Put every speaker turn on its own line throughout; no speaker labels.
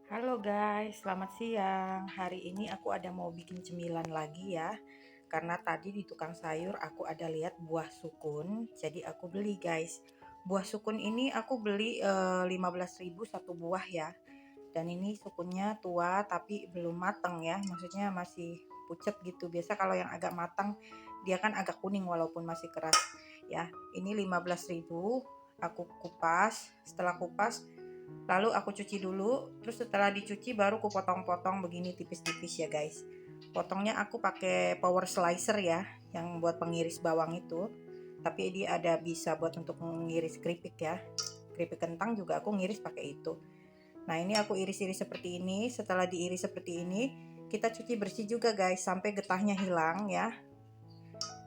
Halo guys, selamat siang. Hari ini aku ada mau bikin cemilan lagi ya. Karena tadi di tukang sayur aku ada lihat buah sukun, jadi aku beli guys. Buah sukun ini aku beli 15.000 satu buah ya. Dan ini sukunnya tua tapi belum matang ya, maksudnya masih pucet gitu. Biasa kalau yang agak matang dia kan agak kuning walaupun masih keras ya. Ini 15.000 aku kupas. Setelah kupas lalu aku cuci dulu, terus setelah dicuci baru aku potong-potong begini tipis-tipis ya guys. Potongnya aku pakai power slicer ya, yang buat pengiris bawang itu. Tapi dia ada bisa buat untuk mengiris keripik ya. Keripik kentang juga aku ngiris pakai itu. Nah ini aku iris-iris seperti ini. Setelah diiris seperti ini, kita cuci bersih juga guys sampai getahnya hilang ya.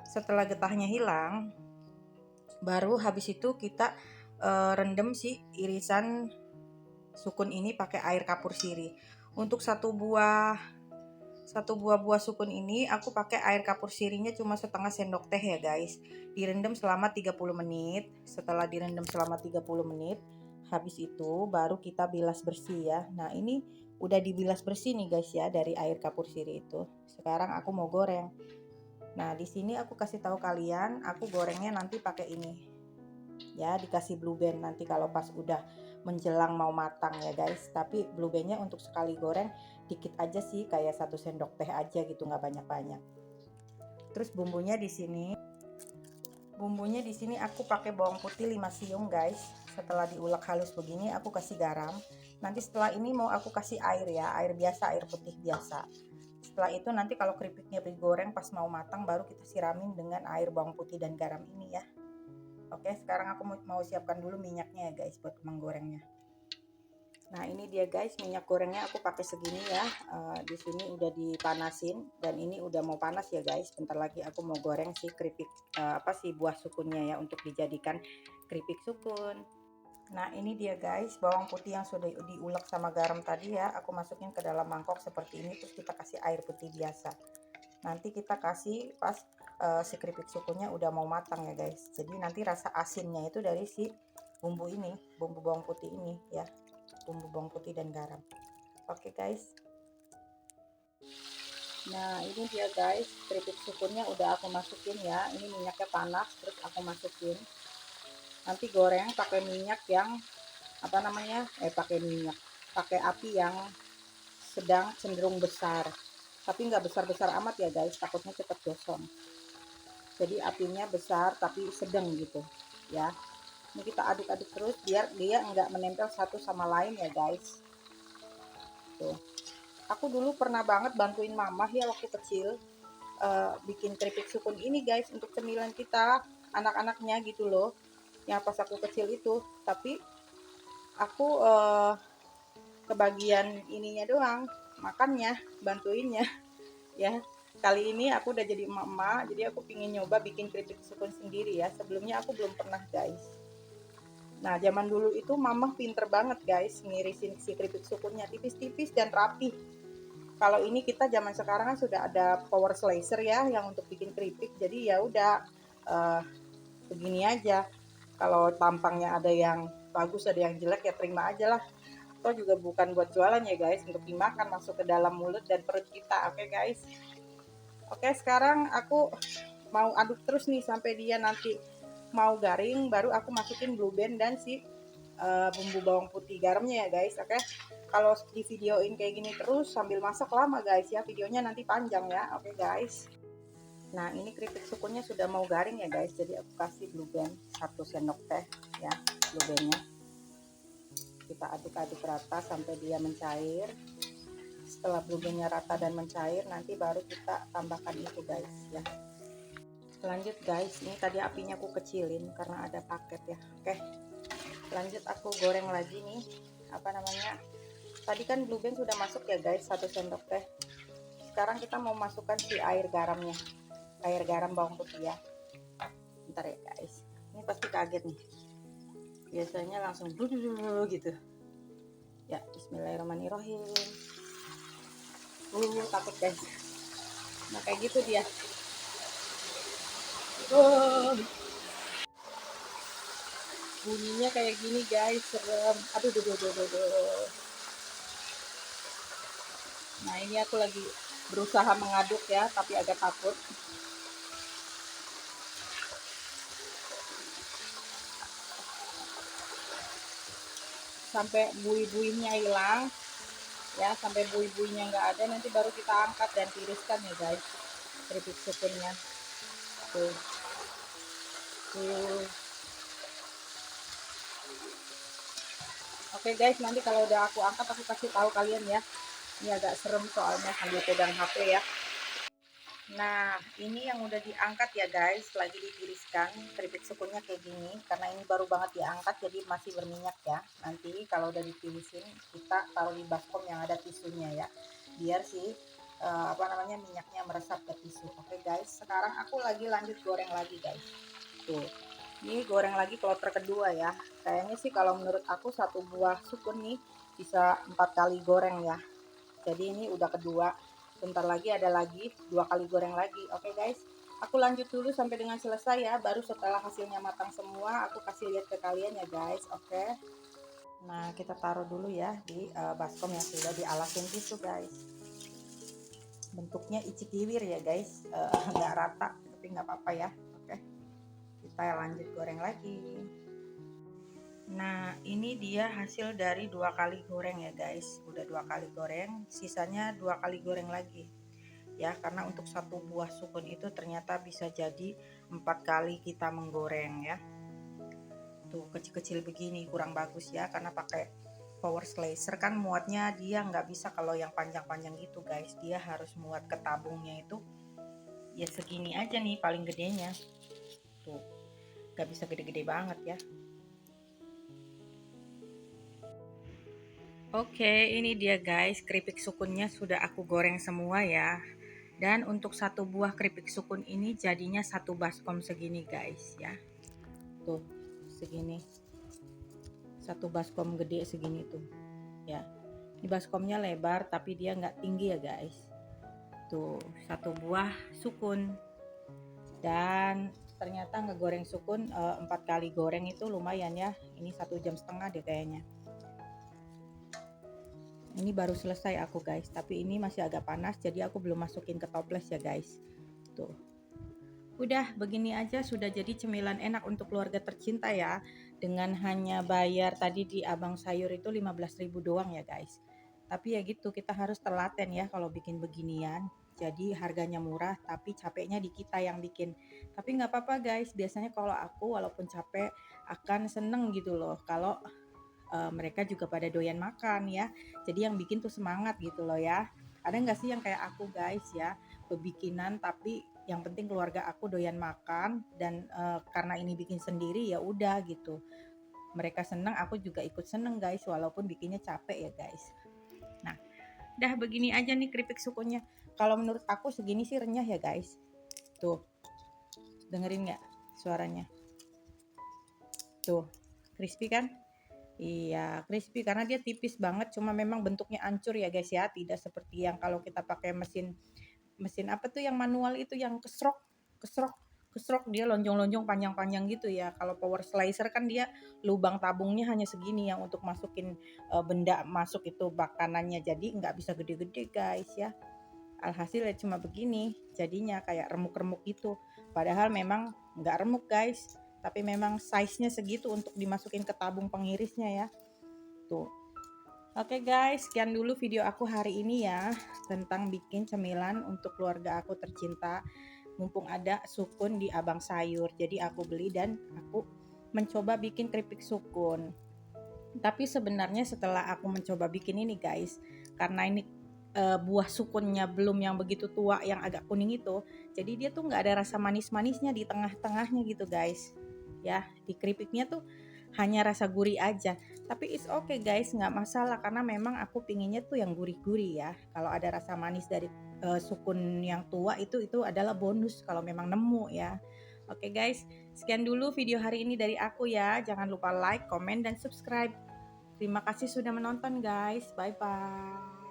Setelah getahnya hilang, baru habis itu kita rendam si irisan sukun ini pakai air kapur sirih. Untuk satu buah sukun ini aku pakai air kapur sirihnya cuma setengah sendok teh ya guys. Direndam selama 30 menit. Setelah direndam selama 30 menit, habis itu baru kita bilas bersih ya. Nah, ini udah dibilas bersih nih guys ya dari air kapur sirih itu. Sekarang aku mau goreng. Nah, di sini aku kasih tahu kalian, aku gorengnya nanti pakai ini ya, dikasih blue band nanti kalau pas udah menjelang mau matang ya guys. Tapi blue bandnya untuk sekali goreng dikit aja sih, kayak 1 sendok teh aja gitu, nggak banyak-banyak. Terus bumbunya di sini aku pakai bawang putih 5 siung guys. Setelah diulek halus begini aku kasih garam. Nanti setelah ini mau aku kasih air ya, air biasa, air putih biasa. Setelah itu nanti kalau keripiknya digoreng pas mau matang baru kita siramin dengan air bawang putih dan garam ini ya. Oke, sekarang aku mau siapkan dulu minyaknya ya guys buat menggorengnya. Nah ini dia guys, minyak gorengnya aku pakai segini ya. Di sini udah dipanasin dan ini udah mau panas ya guys. Bentar lagi aku mau goreng si keripik buah sukunnya ya untuk dijadikan keripik sukun. Nah ini dia guys, bawang putih yang sudah diulek sama garam tadi ya. Aku masukin ke dalam mangkok seperti ini, terus kita kasih air putih biasa. Nanti kita kasih pas si keripik sukunya udah mau matang ya guys. Jadi nanti rasa asinnya itu dari si bumbu ini, bumbu bawang putih ini ya, bumbu bawang putih dan garam. Oke guys. Nah ini dia guys, keripik sukunnya udah aku masukin ya. Ini minyaknya panas, terus aku masukin. Nanti goreng pakai minyak yang pakai api yang sedang cenderung besar. Tapi nggak besar-besar amat ya guys, takutnya cepet gosong. Jadi apinya besar tapi sedang gitu ya. Ini kita aduk-aduk terus biar dia nggak menempel satu sama lain ya guys. Tuh, aku dulu pernah banget bantuin mama ya waktu kecil bikin keripik sukun ini guys untuk cemilan kita anak-anaknya gitu loh, yang pas aku kecil itu. Tapi aku kebagian ininya doang, makannya, bantuinnya ya. Kali ini aku udah jadi emak-emak, jadi aku pingin nyoba bikin keripik sukun sendiri ya. Sebelumnya aku belum pernah guys. Nah zaman dulu itu mama pinter banget guys ngirisin si keripik sukunnya tipis-tipis dan rapi. Kalau ini kita zaman sekarang kan sudah ada power slicer ya yang untuk bikin keripik, jadi ya udah uh, begini aja. Kalau tampangnya ada yang bagus ada yang jelek ya terima aja lah. Atau juga bukan buat jualan ya guys, untuk dimakan masuk ke dalam mulut dan perut kita. Oke guys. Oke, sekarang aku mau aduk terus nih sampai dia nanti mau garing, baru aku masukin blue band dan si bumbu bawang putih garamnya ya guys. Oke, kalau di videoin kayak gini terus sambil masak lama guys ya, videonya nanti panjang ya. Oke guys. Nah ini keripik sukunnya sudah mau garing ya guys, jadi aku kasih blue band 1 sendok teh ya, blue bandnya. Kita aduk-aduk rata sampai dia mencair. Setelah blue bandnya rata dan mencair, nanti baru kita tambahkan itu guys ya. Lanjut guys, ini tadi apinya aku kecilin karena ada paket ya. Oke, lanjut aku goreng lagi nih tadi kan blue band sudah masuk ya guys, 1 sendok teh. Sekarang kita mau masukkan si air garamnya, air garam bawang putih ya. Bentar ya guys, ini pasti kaget nih, biasanya langsung dulu gitu ya. Bismillahirrahmanirrahim. Takut guys. Nah kayak gitu dia. Bunyinya kayak gini guys, serem. Aduh. Nah ini aku lagi berusaha mengaduk ya, tapi agak takut. Sampai buih-buihnya hilang ya, sampai buih-buihnya nggak ada, nanti baru kita angkat dan tiriskan ya guys keripik sukunnya. Tuh, tuh. Oke guys, nanti kalau udah aku angkat aku kasih tahu kalian ya. Ini agak serem soalnya sambil pegang HP ya. Nah, ini yang udah diangkat ya guys, lagi ditiriskan keripik sukunnya kayak gini. Karena ini baru banget diangkat jadi masih berminyak ya. Nanti kalau udah ditirisin kita taruh di baskom yang ada tisunya ya. Biar sih apa namanya minyaknya meresap ke tisu. Oke guys, sekarang aku lagi lanjut goreng lagi guys. Tuh. Ini goreng lagi kloter kedua ya. Kayaknya sih kalau menurut aku satu buah sukun nih bisa 4 kali goreng ya. Jadi ini udah kedua, bentar lagi ada lagi 2 kali goreng lagi. Oke guys, aku lanjut dulu sampai dengan selesai ya, baru setelah hasilnya matang semua aku kasih lihat ke kalian ya guys. Oke, nah kita taruh dulu ya di baskom yang sudah dialasin tisu guys. Bentuknya icikiwir ya guys, nggak rata tapi nggak apa-apa ya. Oke, kita lanjut goreng lagi. Nah ini dia hasil dari 2 kali goreng ya guys, udah 2 kali goreng, sisanya 2 kali goreng lagi ya, karena untuk satu buah sukun itu ternyata bisa jadi 4 kali kita menggoreng ya. Tuh kecil-kecil begini kurang bagus ya, karena pakai power slicer kan muatnya dia nggak bisa kalau yang panjang-panjang gitu guys, dia harus muat ke tabungnya itu ya segini aja nih paling gedenya. Tuh nggak bisa gede-gede banget ya. Oke, ini dia guys, keripik sukunnya sudah aku goreng semua ya. Dan untuk satu buah keripik sukun ini jadinya satu baskom segini guys ya. Tuh, segini. Satu baskom gede segini tuh. Ya. Ini baskomnya lebar tapi dia nggak tinggi ya guys. Tuh, satu buah sukun. Dan ternyata ngegoreng sukun 4 kali goreng itu lumayan ya. Ini 1,5 jam deh kayaknya. Ini baru selesai aku guys, tapi ini masih agak panas jadi aku belum masukin ke toples ya guys. Tuh. Udah begini aja sudah jadi cemilan enak untuk keluarga tercinta ya. Dengan hanya bayar tadi di Abang Sayur itu 15.000 doang ya guys. Tapi ya gitu kita harus telaten ya kalau bikin beginian. Jadi harganya murah tapi capeknya di kita yang bikin. Tapi nggak apa-apa guys, biasanya kalau aku walaupun capek akan seneng gitu loh kalau mereka juga pada doyan makan ya. Jadi yang bikin tuh semangat gitu loh ya. Ada nggak sih yang kayak aku guys ya, bebikinan tapi yang penting keluarga aku doyan makan dan karena ini bikin sendiri ya udah gitu. Mereka seneng, aku juga ikut seneng guys walaupun bikinnya capek ya guys. Nah, dah begini aja nih keripik sukunya. Kalau menurut aku segini sih renyah ya guys. Tuh, dengerin nggak suaranya? Tuh, crispy kan? Iya, crispy karena dia tipis banget, cuma memang bentuknya ancur ya guys ya, tidak seperti yang kalau kita pakai mesin mesin apa tuh yang manual itu yang kesrok, kesrok, kesrok dia lonjong-lonjong panjang-panjang gitu ya. Kalau power slicer kan dia lubang tabungnya hanya segini yang untuk masukin benda masuk itu makanannya, jadi nggak bisa gede-gede guys ya. Alhasil ya cuma begini, jadinya kayak remuk-remuk gitu. Padahal memang nggak remuk guys, tapi memang size-nya segitu untuk dimasukin ke tabung pengirisnya ya. Tuh. Oke guys, sekian dulu video aku hari ini ya tentang bikin cemilan untuk keluarga aku tercinta. Mumpung ada sukun di Abang Sayur, jadi aku beli dan aku mencoba bikin keripik sukun. Tapi sebenarnya setelah aku mencoba bikin ini guys, karena ini buah sukunnya belum yang begitu tua yang agak kuning itu, jadi dia tuh nggak ada rasa manis-manisnya di tengah-tengahnya gitu guys. Ya, di keripiknya tuh hanya rasa gurih aja. Tapi it's okay guys, nggak masalah karena memang aku pinginnya tuh yang gurih-gurih ya. Kalau ada rasa manis dari sukun yang tua itu adalah bonus kalau memang nemu ya. Oke guys, sekian dulu video hari ini dari aku ya. Jangan lupa like, komen, dan subscribe. Terima kasih sudah menonton guys. Bye bye.